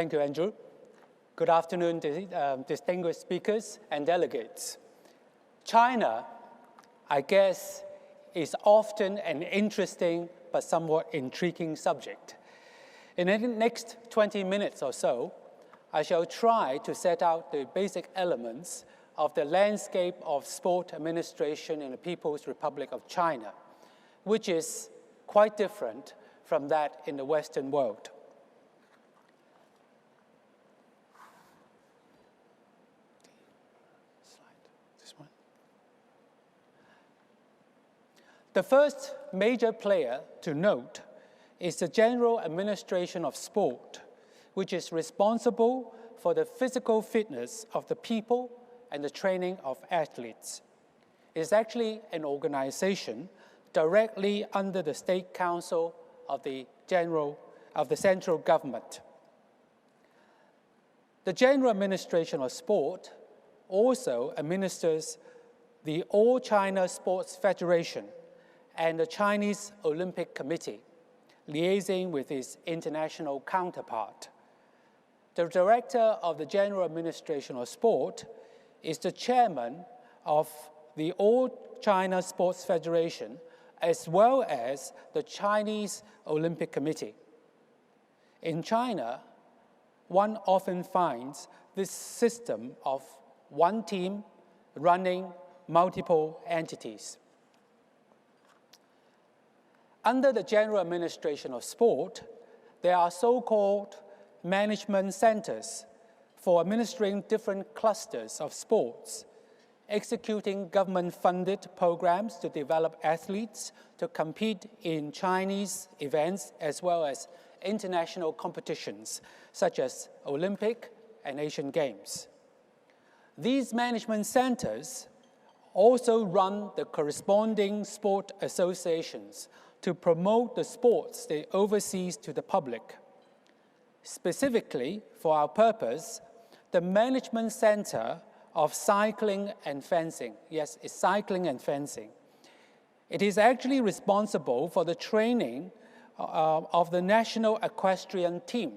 Thank you, Andrew. Good afternoon, distinguished speakers and delegates. China, I guess, is often an interesting but somewhat intriguing subject. In the next 20 minutes or so, I shall try to set out the basic elements of the landscape of sport administration in the People's Republic of China, which is quite different from that in the Western world. The first major player to note is the General Administration of Sport, which is responsible for the physical fitness of the people and the training of athletes. It is actually an organization directly under the State Council of the central government. The General Administration of Sport also administers the All China Sports Federation and the Chinese Olympic Committee, liaising with its international counterpart. The director of the General Administration of Sport is the chairman of the All China Sports Federation, as well as the Chinese Olympic Committee. In China, one often finds this system of one team running multiple entities. Under the General Administration of Sport, there are so-called management centers for administering different clusters of sports, executing government-funded programs to develop athletes to compete in Chinese events as well as international competitions, such as Olympic and Asian Games. These management centers also run the corresponding sport associations to promote the sports they oversee to the public. Specifically, for our purpose, the Management Center of Cycling and Fencing, yes, it's cycling and fencing. It is actually responsible for the training of the National Equestrian Team,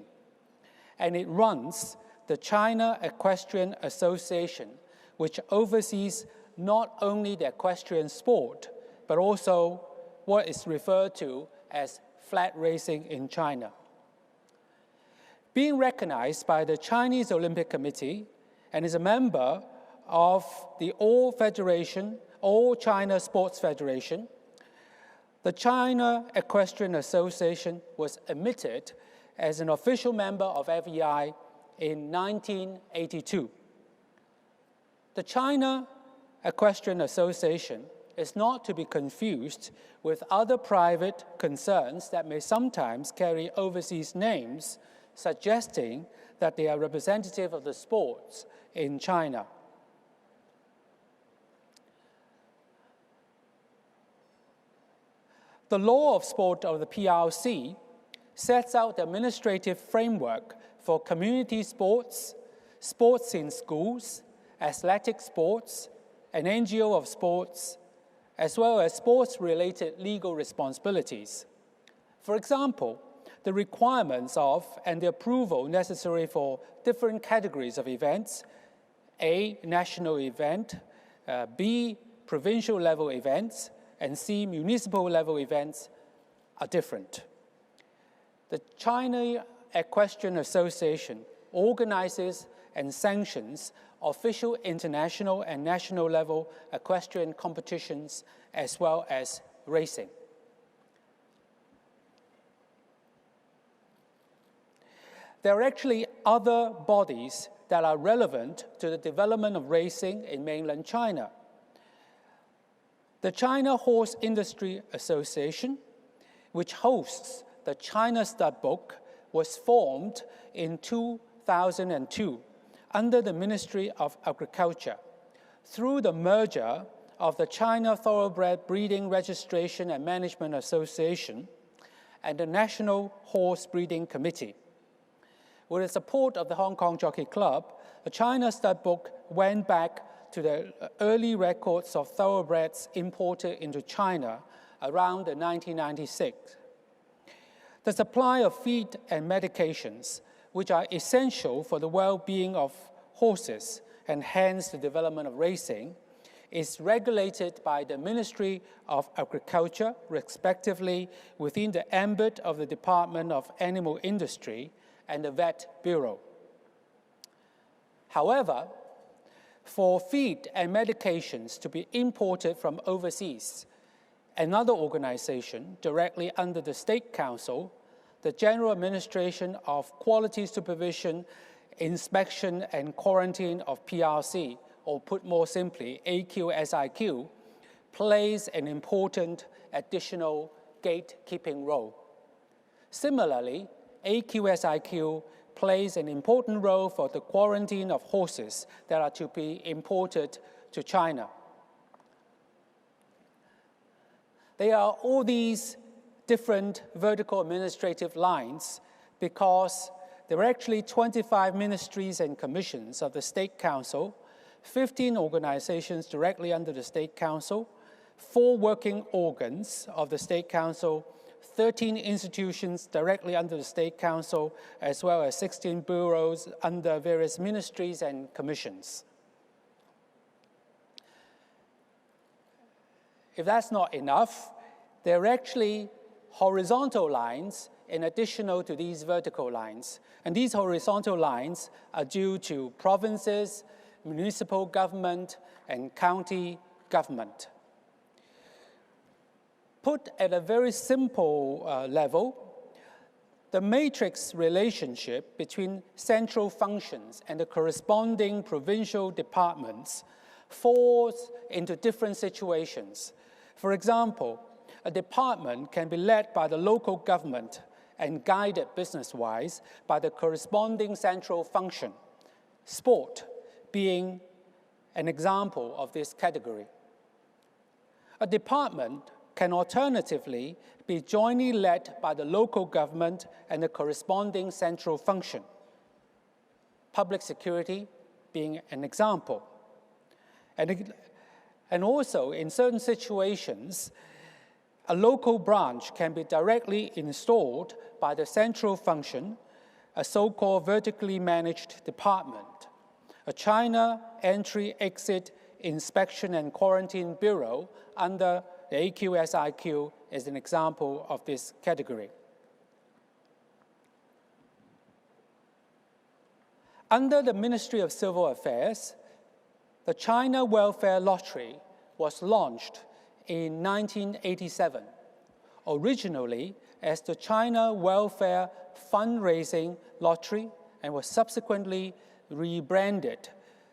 and it runs the China Equestrian Association, which oversees not only the equestrian sport, but also what is referred to as flat racing in China. Being recognized by the Chinese Olympic Committee and is a member of the All China Sports Federation, the China Equestrian Association was admitted as an official member of FEI in 1982. The China Equestrian Association is not to be confused with other private concerns that may sometimes carry overseas names, suggesting that they are representative of the sports in China. The law of sport of the PRC sets out the administrative framework for community sports, sports in schools, athletic sports, an NGO of sports, as well as sports-related legal responsibilities. For example, the requirements of and the approval necessary for different categories of events, A, national event, B, provincial level events, and C, municipal level events are different. The China Equestrian Association organizes and sanctions official international and national level equestrian competitions as well as racing. There are actually other bodies that are relevant to the development of racing in mainland China. The China Horse Industry Association, which hosts the China Stud Book, was formed in 2002 under the Ministry of Agriculture through the merger of the China Thoroughbred Breeding Registration and Management Association and the National Horse Breeding Committee. With the support of the Hong Kong Jockey Club, the China Stud Book went back to the early records of thoroughbreds imported into China around 1996. The supply of feed and medications which are essential for the well-being of horses and hence the development of racing, is regulated by the Ministry of Agriculture, respectively, within the ambit of the Department of Animal Industry and the Vet Bureau. However, for feed and medications to be imported from overseas, another organization directly under the State Council, the General Administration of Quality Supervision, Inspection and Quarantine of PRC, or put more simply, AQSIQ, plays an important additional gatekeeping role. Similarly, AQSIQ plays an important role for the quarantine of horses that are to be imported to China. There are all these different vertical administrative lines because there are actually 25 ministries and commissions of the State Council, 15 organizations directly under the State Council, 4 working organs of the State Council, 13 institutions directly under the State Council, as well as 16 bureaus under various ministries and commissions. If that's not enough, there are actually horizontal lines in addition to these vertical lines. And these horizontal lines are due to provinces, municipal government, and county government. Put at a very simple level, the matrix relationship between central functions and the corresponding provincial departments falls into different situations. For example, a department can be led by the local government and guided business-wise by the corresponding central function, sport being an example of this category. A department can alternatively be jointly led by the local government and the corresponding central function, public security being an example. And also, in certain situations, a local branch can be directly installed by the central function, a so-called vertically managed department. A China Entry, Exit, Inspection and Quarantine Bureau under the AQSIQ is an example of this category. Under the Ministry of Civil Affairs, the China Welfare Lottery was launched in 1987, originally as the China Welfare Fundraising Lottery and was subsequently rebranded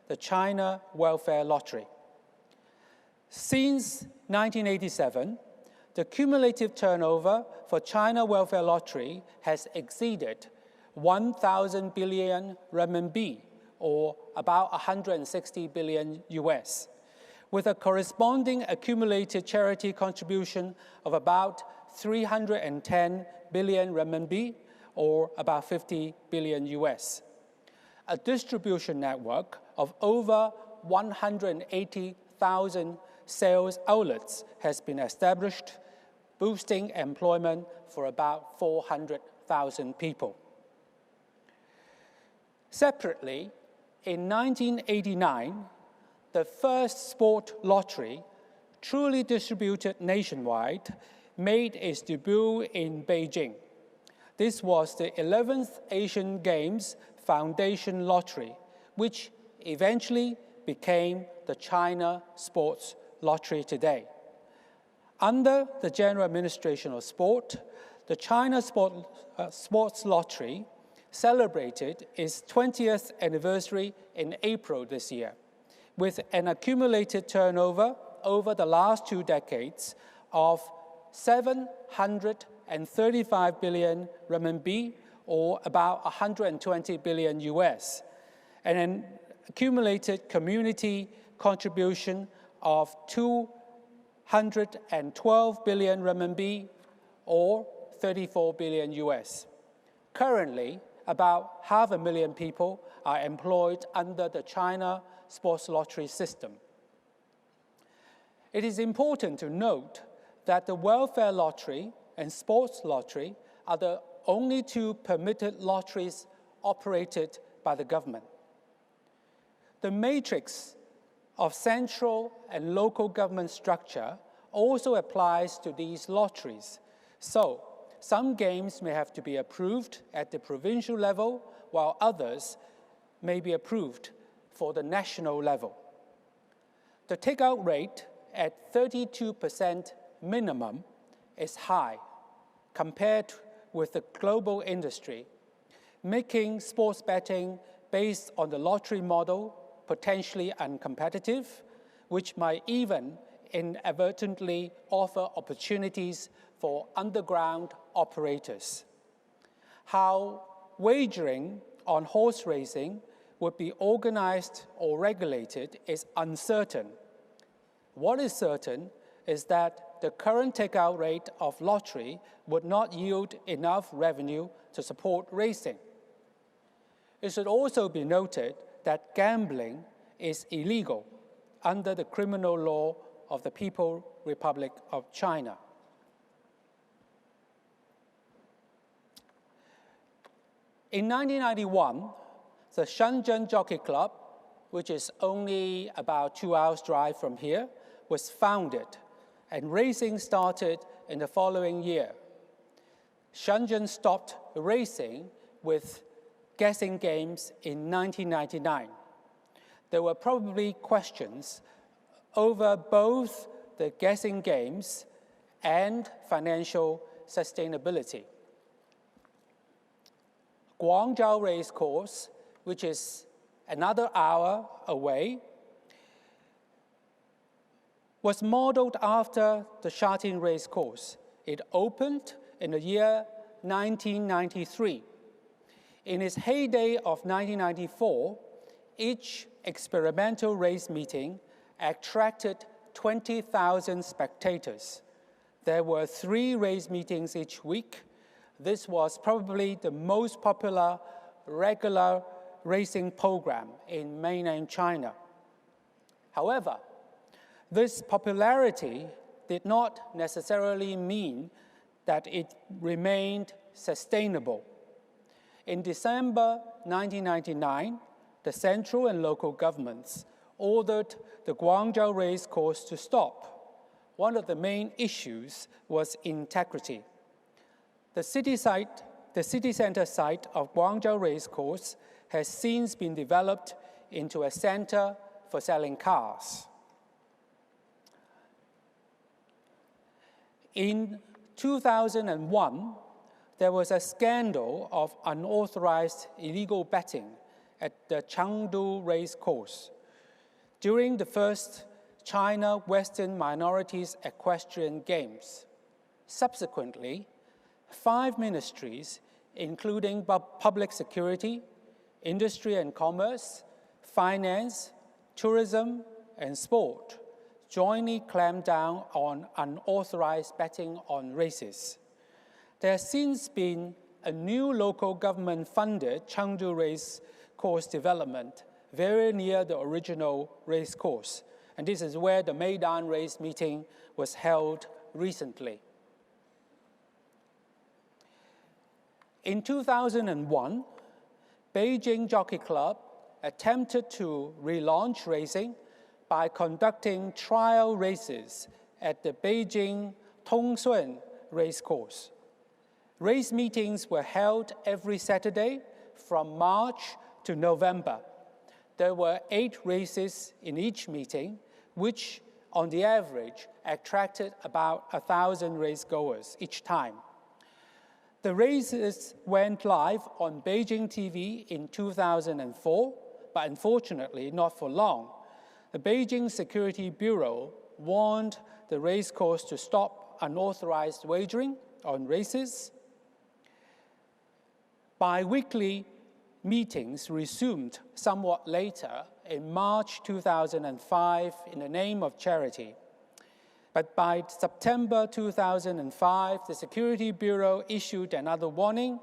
the China Welfare Lottery. Since 1987, the cumulative turnover for China Welfare Lottery has exceeded 1,000 billion renminbi, or about 160 billion US, with a corresponding accumulated charity contribution of about 310 billion renminbi, or about 50 billion US. A distribution network of over 180,000 sales outlets has been established, boosting employment for about 400,000 people. Separately, in 1989, the first sport lottery, truly distributed nationwide, made its debut in Beijing. This was the 11th Asian Games Foundation Lottery, which eventually became the China Sports Lottery today. Under the General Administration of Sport, the China Sports Lottery celebrated its 20th anniversary in April this year, with an accumulated turnover over the last 2 decades of 735 billion renminbi, or about 120 billion US, and an accumulated community contribution of 212 billion renminbi, or 34 billion US. Currently, about 500,000 people are employed under the China Sports Lottery system. It is important to note that the welfare lottery and sports lottery are the only 2 permitted lotteries operated by the government. The matrix of central and local government structure also applies to these lotteries. So, some games may have to be approved at the provincial level, while others may be approved for the national level. The takeout rate at 32% minimum is high compared with the global industry, making sports betting based on the lottery model potentially uncompetitive, which might even inadvertently offer opportunities for underground operators. How wagering on horse racing would be organized or regulated is uncertain. What is certain is that the current takeout rate of lottery would not yield enough revenue to support racing. It should also be noted that gambling is illegal under the criminal law of the People's Republic of China. In 1991, the Shenzhen Jockey Club, which is only about 2 hours' drive from here, was founded, and racing started in the following year. Shenzhen stopped racing with guessing games in 1999. There were probably questions over both the guessing games and financial sustainability. Guangzhou Racecourse, which is another hour away, was modeled after the Shatin Racecourse. It opened in the year 1993. In its heyday of 1994, each experimental race meeting attracted 20,000 spectators. There were 3 race meetings each week. This was probably the most popular regular racing program in mainland China. However, this popularity did not necessarily mean that it remained sustainable. In December 1999, the central and local governments ordered the Guangzhou Racecourse to stop. One of the main issues was integrity. The city center site of Guangzhou Racecourse has since been developed into a center for selling cars. In 2001, there was a scandal of unauthorized illegal betting at the Chengdu Racecourse. During the first China Western Minorities Equestrian Games. Subsequently, 5 ministries, including public security, industry and commerce, finance, tourism, and sport, jointly clamped down on unauthorized betting on races. There has since been a new local government-funded Chengdu Racecourse development very near the original racecourse, and this is where the Maidan race meeting was held recently. In 2001, Beijing Jockey Club attempted to relaunch racing by conducting trial races at the Beijing Tongsun Racecourse. Race meetings were held every Saturday from March to November. There were 8 races in each meeting, which on the average attracted about 1,000 racegoers each time. The races went live on Beijing TV in 2004, but unfortunately not for long. The Beijing Security Bureau warned the racecourse to stop unauthorized wagering on races. Bi-weekly meetings resumed somewhat later in March 2005 in the name of charity. But by September 2005, the Security Bureau issued another warning,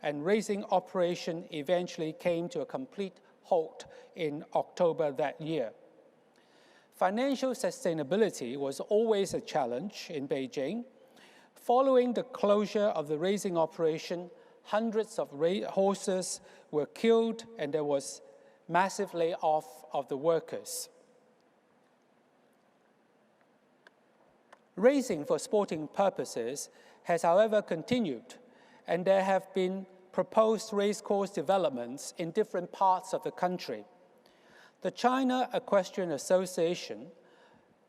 and racing operation eventually came to a complete halt in October that year. Financial sustainability was always a challenge in Beijing. Following the closure of the racing operation, hundreds of horses were killed, and there was massive layoff of the workers. Racing for sporting purposes has, however, continued, and there have been proposed racecourse developments in different parts of the country. The China Equestrian Association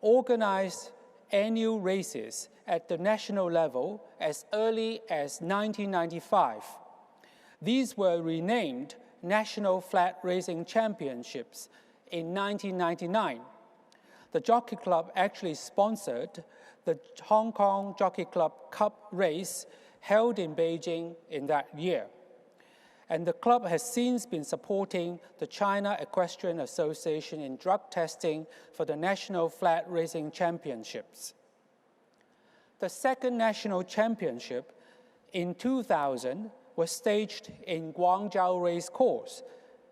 organized annual races at the national level as early as 1995. These were renamed National Flat Racing Championships in 1999. The Jockey Club actually sponsored the Hong Kong Jockey Club Cup race held in Beijing in that year. And the club has since been supporting the China Equestrian Association in drug testing for the National Flat Racing Championships. The second national championship in 2000 was staged in Guangzhou Race Course,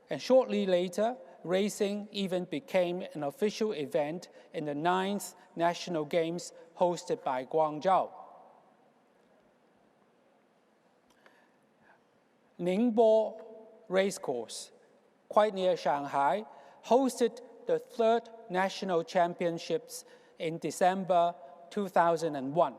and shortly later, racing even became an official event in the 9th National Games hosted by Guangzhou. Ningbo Racecourse, quite near Shanghai, hosted the third national championships in December 2001.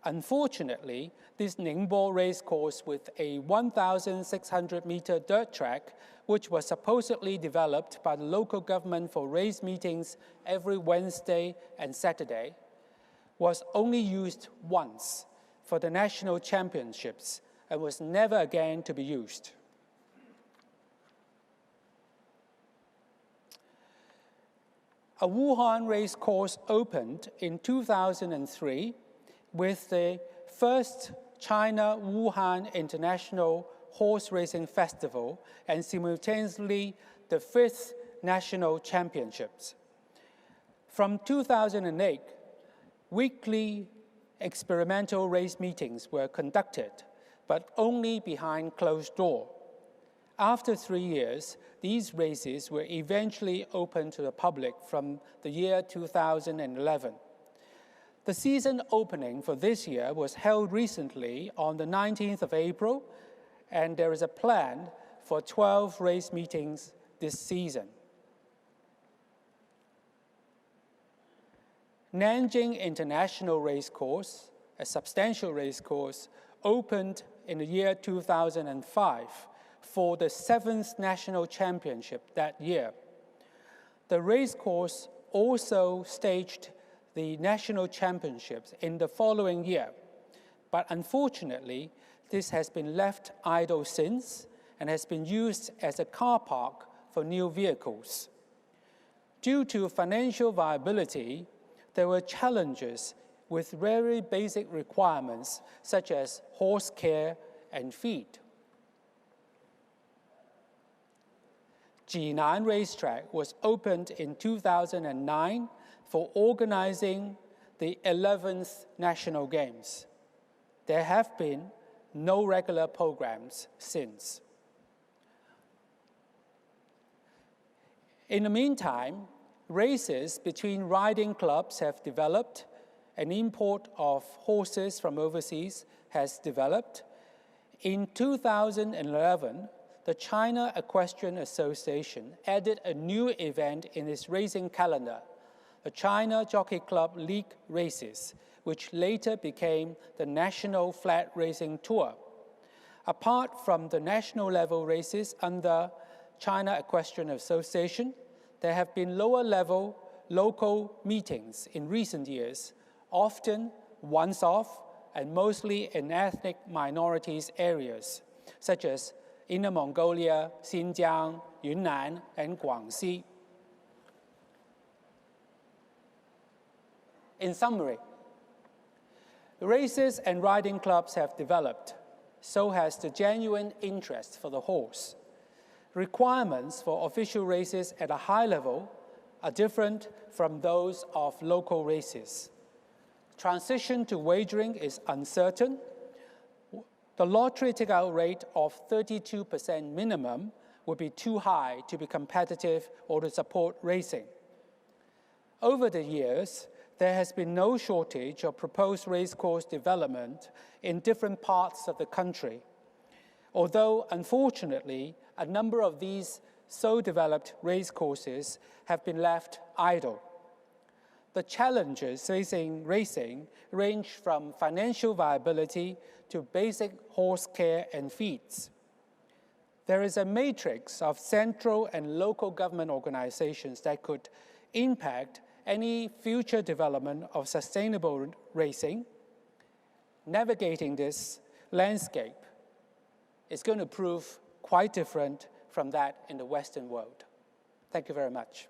Unfortunately, this Ningbo Racecourse with a 1,600-meter dirt track, which was supposedly developed by the local government for race meetings every Wednesday and Saturday, was only used once for the national championships and was never again to be used. A Wuhan race course opened in 2003 with the first China Wuhan International Horse Racing Festival and simultaneously the 5th National Championships. From 2008, weekly experimental race meetings were conducted, but only behind closed doors. After 3 years, these races were eventually opened to the public from the year 2011. The season opening for this year was held recently on the 19th of April, and there is a plan for 12 race meetings this season. Nanjing International Racecourse, a substantial racecourse, opened in the year 2005 for the 7th National Championship that year. The racecourse also staged the national championships in the following year, but unfortunately, this has been left idle since and has been used as a car park for new vehicles. Due to financial viability, there were challenges with very basic requirements such as horse care and feed. Jinan Racetrack was opened in 2009 for organizing the 11th National Games. There have been no regular programs since. In the meantime, races between riding clubs have developed, an import of horses from overseas has developed. In 2011, the China Equestrian Association added a new event in its racing calendar, the China Jockey Club League Races, which later became the National Flat Racing Tour. Apart from the national level races under China Equestrian Association, there have been lower level local meetings in recent years, often once-off and mostly in ethnic minorities areas, such as Inner Mongolia, Xinjiang, Yunnan, and Guangxi. In summary, races and riding clubs have developed, so has the genuine interest for the horse. Requirements for official races at a high level are different from those of local races. Transition to wagering is uncertain. The lottery take-out rate of 32% minimum would be too high to be competitive or to support racing. Over the years, there has been no shortage of proposed racecourse development in different parts of the country. Although, unfortunately, a number of these so developed race courses have been left idle. The challenges facing racing range from financial viability to basic horse care and feeds. There is a matrix of central and local government organizations that could impact any future development of sustainable racing. Navigating this landscape is going to prove quite different from that in the Western world. Thank you very much.